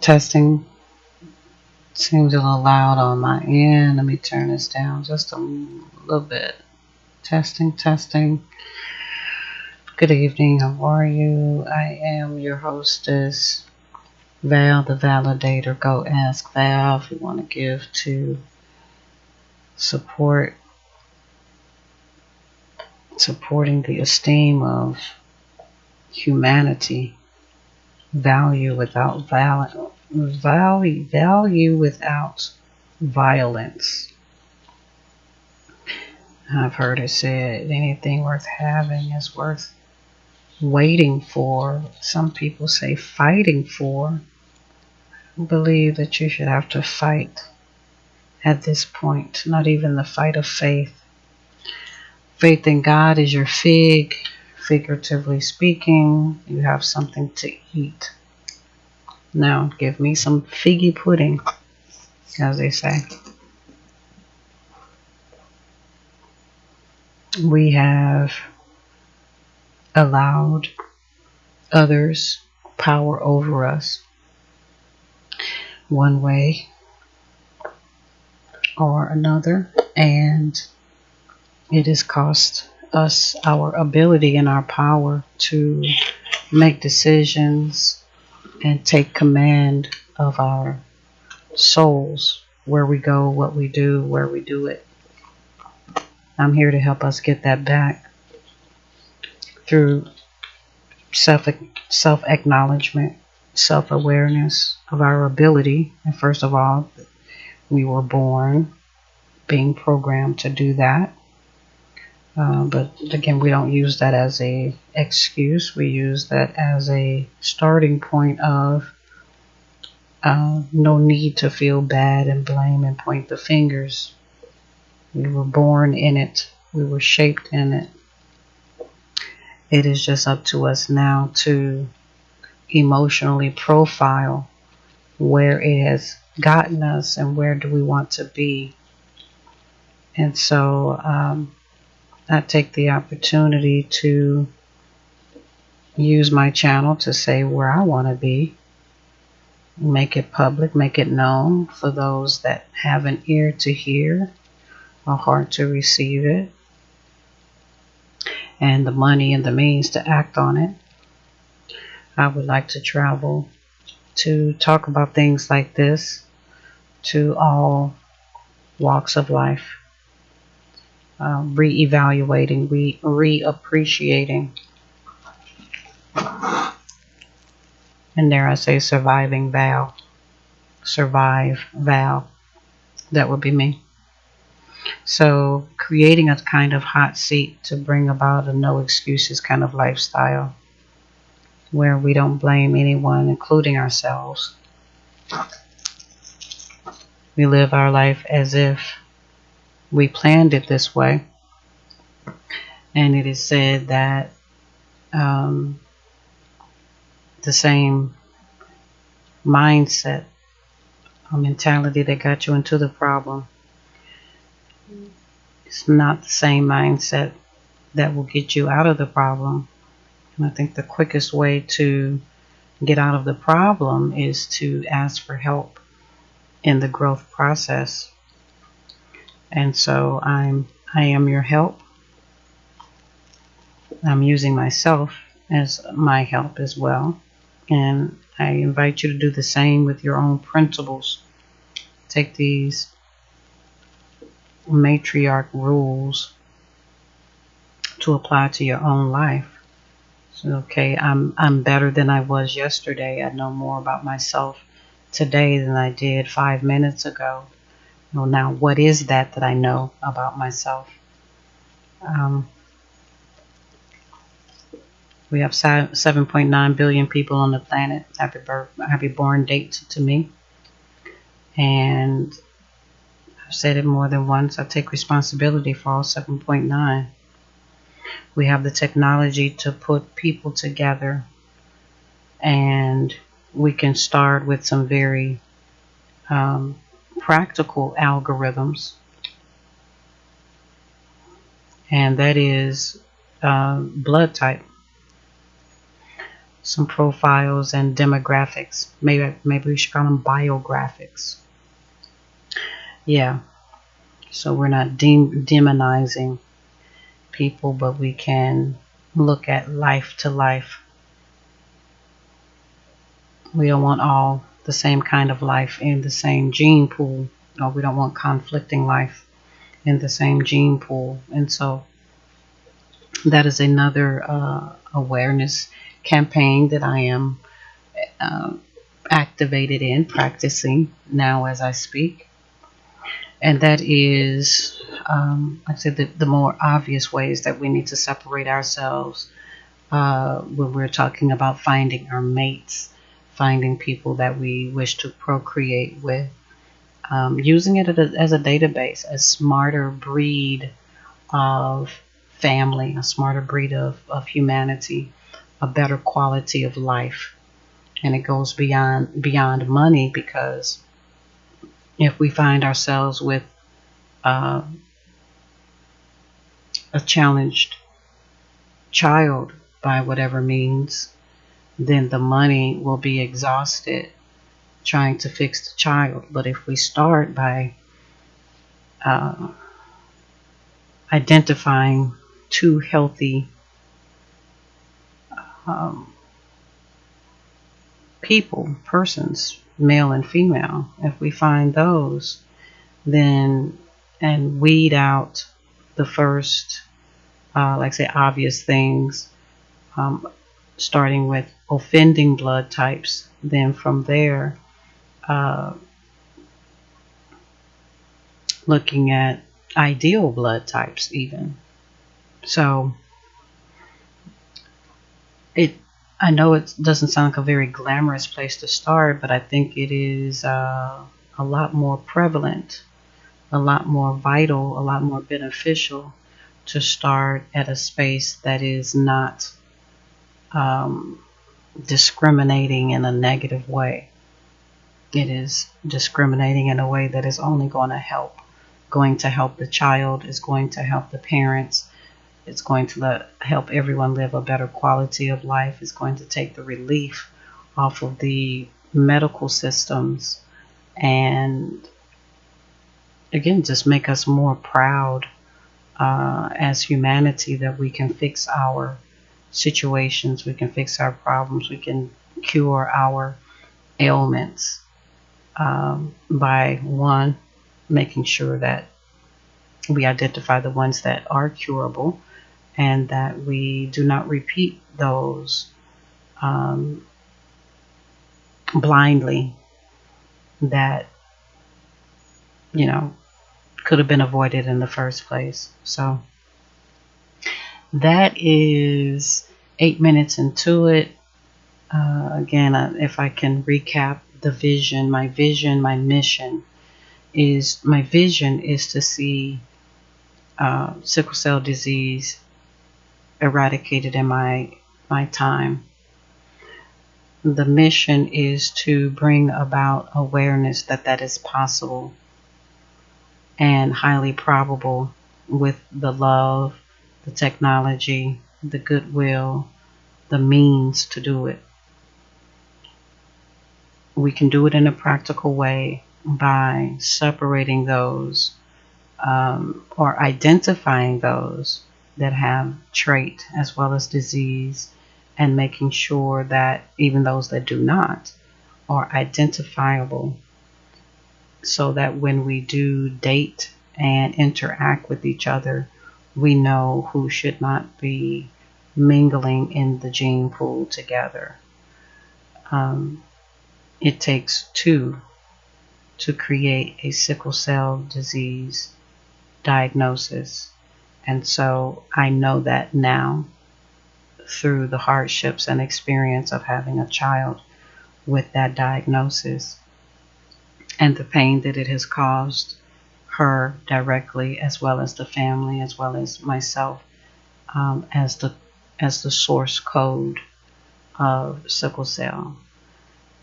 Testing. Seems a little loud on my end. Let me turn this down just a little bit. Testing, testing. Good evening. How are you? I am your hostess, Val, the validator. Go ask Val if you want to give to supporting the esteem of humanity. Value without value without violence. I've heard it said anything worth having is worth waiting for. Some people say fighting for. I believe that you should have to fight at this point, not even the fight of faith. Faith in God is your fig, figuratively speaking. You have something to eat. Now, give me some figgy pudding, as they say. We have allowed others power over us one way or another, and it has cost us our ability and our power to make decisions and take command of our souls, where we go, what we do, where we do it. I'm here to help us get that back through self-acknowledgement, self-awareness of our ability. And first of all, we were born being programmed to do that. But again, we don't use that as a excuse. We use that as a starting point of no need to feel bad and blame and point the fingers. We were born in it. We were shaped in it. It is just up to us now to emotionally profile where it has gotten us and where do we want to be. And so I take the opportunity to use my channel to say where I want to be. Make it public, make it known for those that have an ear to hear, a heart to receive it, and the money and the means to act on it. I would like to travel to talk about things like this to all walks of life, re-evaluating, re-appreciating, and dare I say surviving Val. Survive Val. That would be me. So creating a kind of hot seat to bring about a no excuses kind of lifestyle where we don't blame anyone, including ourselves. We live our life as if we planned it this way. And it is said that the same mindset or mentality that got you into the problem, it's not the same mindset that will get you out of the problem. And I think the quickest way to get out of the problem is to ask for help in the growth process. And so I am your help. I'm using myself as my help as well. And I invite you to do the same with your own principles. Take these matriarch rules to apply to your own life. So, okay, I'm better than I was yesterday. I know more about myself today than I did 5 minutes ago. Well, now what is that I know about myself? We have 7.9 billion people on the planet. Happy born date to me. And I've said it more than once. I take responsibility for all 7.9. We have the technology to put people together, and we can start with some very practical algorithms, and that is blood type. some profiles and demographics. Maybe we should call them biographics. Yeah. So we're not demonizing people, but we can look at life to life. We don't want all the same kind of life in the same gene pool, or we don't want conflicting life in the same gene pool. And so that is another awareness campaign that I am activated in, practicing now as I speak. And that is, like I said, the more obvious ways that we need to separate ourselves when we're talking about finding our mates, finding people that we wish to procreate with, using it as a database, a smarter breed of family, a smarter breed of humanity, a better quality of life. And it goes beyond money, because if we find ourselves with a challenged child by whatever means, then the money will be exhausted trying to fix the child. But if we start by identifying two healthy persons, male and female, if we find those, then, and weed out the first, like say, obvious things, starting with offending blood types, then from there, looking at ideal blood types even. So I know it doesn't sound like a very glamorous place to start, but I think it is a lot more prevalent, a lot more vital, a lot more beneficial to start at a space that is not discriminating in a negative way. It is discriminating in a way that is only going to help the child, is going to help the parents, it's going to help everyone live a better quality of life. It's going to take the relief off of the medical systems, and again, just make us more proud as humanity that we can fix our situations, we can fix our problems, we can cure our ailments by, one, making sure that we identify the ones that are curable, and that we do not repeat those blindly that, could have been avoided in the first place. So that is 8 minutes into it. Again, if I can recap the vision, my vision is to see sickle cell disease eradicated in my time. The mission is to bring about awareness that is possible and highly probable with the love, the technology, the goodwill, the means to do it. We can do it in a practical way by separating those or identifying those that have trait as well as disease, and making sure that even those that do not are identifiable, so that when we do date and interact with each other, we know who should not be mingling in the gene pool together. It takes two to create a sickle cell disease diagnosis. And so I know that now through the hardships and experience of having a child with that diagnosis, and the pain that it has caused her directly, as well as the family, as well as myself, as the source code of sickle cell.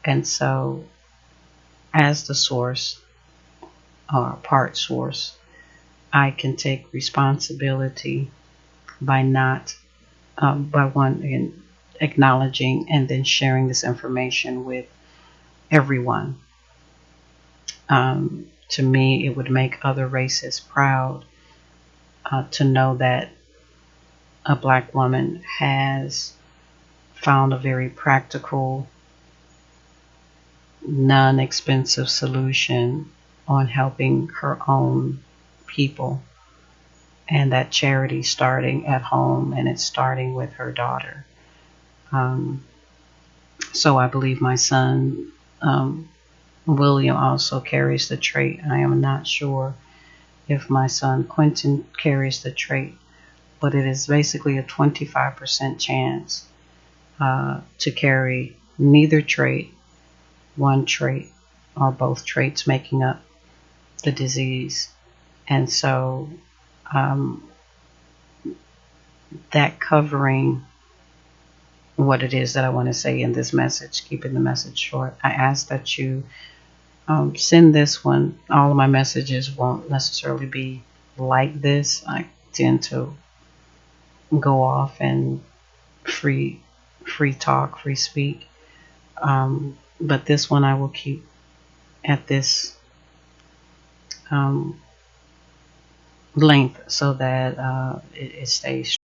And so as the source, or part source, I can take responsibility by not, by one, again, acknowledging and then sharing this information with everyone. To me, it would make other races proud to know that a black woman has found a very practical, non-expensive solution on helping her own people. And that charity starting at home, and it's starting with her daughter. So I believe my son, William, also carries the trait. I am not sure if my son Quentin carries the trait, but it is basically a 25% chance to carry neither trait, one trait, or both traits making up the disease. And so that covering what it is that I want to say in this message, keeping the message short, I ask that you send this one. All of my messages won't necessarily be like this. I tend to go off and free talk, free speak. But this one I will keep at this length so that it stays